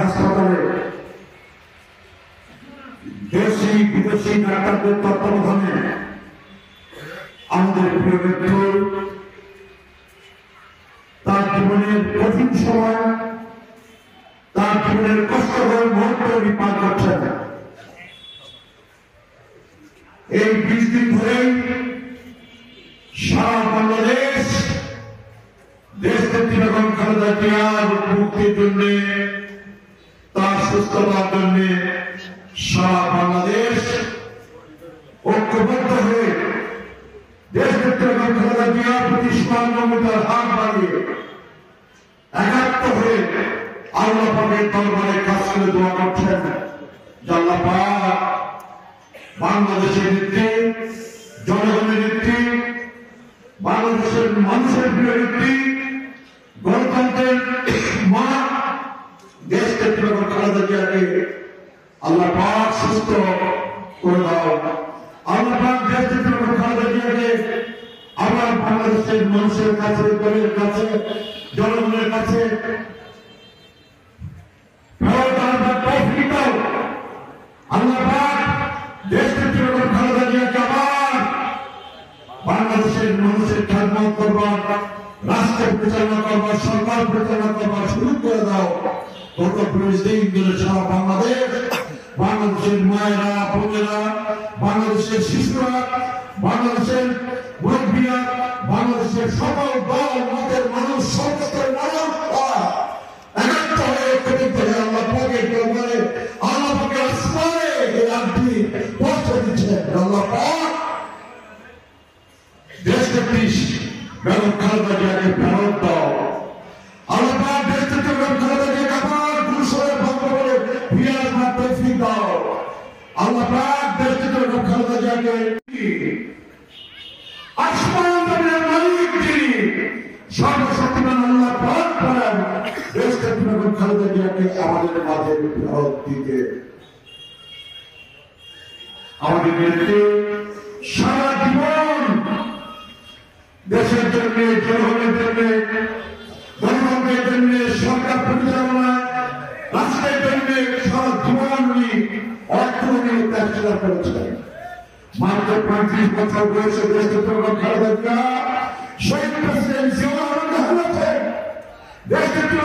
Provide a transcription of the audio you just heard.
হাসপাতালে দেশি বিদেশি ডাক্তারদের তত্ত্বাবধানে আমাদের প্রিয় ব্যক্তি তার জীবনের কঠিন সময়, তার জীবনের কষ্টকর মুহূর্ত পার করছেন। এই 20 দিন ধরেই সারা বাংলাদেশ দেশনেত্রী বেগম খালেদা জিয়ার মুক্তির জন্য, তার সুস্থতার জন্য সারা বাংলাদেশ ঐক্যবদ্ধ হয়ে দেশনেত্রী বেগম খালেদা জিয়ার প্রতি সহমর্মিতার হাত বাড়িয়ে একাত্ম হয়ে আল্লাহ পাকের দরবারে কাজ করে দোয়া করছেন। আল্লাহ পাক বাংলাদেশের নেত্রী, জনগণের নেত্রী, বাংলাদেশের মানুষের প্রিয় নেত্রী, গণতন্ত্রের মা দেশনেত্রী বেগম খালেদা জিয়াকে আল্লাহ পাক সুস্থ করে দাও। আল্লাহ পাক দেশনেত্রী বেগম খালেদা জিয়াকে আবার বাংলাদেশের মানুষের কাছে, দলের কাছে, জনগণের কাছে আল্লাহ পাক দেশনেত্রী বেগম খালেদা জিয়াকে আবার বাংলাদেশের মানুষের খেদমত করবার, রাষ্ট্র পরিচালনা করবার, সরকার পরিচালনা করবার সুযোগ করে দাও। গত 20 দিন ধরে সারা বাংলাদেশ, বাংলাদেশের মায়েরা, বোনেরা, বাংলাদেশের শিশুরা, বাংলাদেশের মুরব্বীরা, বাংলাদেশের সকল দল মতের মানুষ, সর্বস্তরের মানুষ একাত্ম হয়ে একত্রিত হয়ে আল্লাহ পাকের দরবারে, আল্লাহ পাকের আসমানে এই আংটি পৌঁছে দিচ্ছেন। আল্লাহ পাক দেশনেত্রী বেগম খালেদা জিয়াকে ফেরত দাও। আল্লাহ পাক দেশনেত্রী বেগম খালেদা জিয়াকে আবার গুলশানের ভঙ্গ করে ফিরে আসবার তৌফিক দাও। আল্লাহ পাক দেশনেত্রী বেগম খালেদা জিয়াকে আসমান জমিনের মালিক যিনি, সর্বশক্তিমান আল্লাহ পাক করেন দেশনেত্রী বেগম খালেদা জিয়াকে আমাদের মাঝে ফেরত দিতে। আমাদের নেত্রী সারা জীবন দেশের জন্য, জনগণের জন্য, গণতন্ত্রের জন্য, সরকার পরিচালনায়, রাষ্ট্রের জন্য সারা জীবন উনি অর্থ নিয়ে ত্যাগ করেছেন। মাত্র 35 বছর বয়সে দেশনেত্রী বেগম খালেদা জিয়া শহীদ প্রেসিডেন্ট জিয়াউর রহমান হয়েছেন। দেশনেত্রী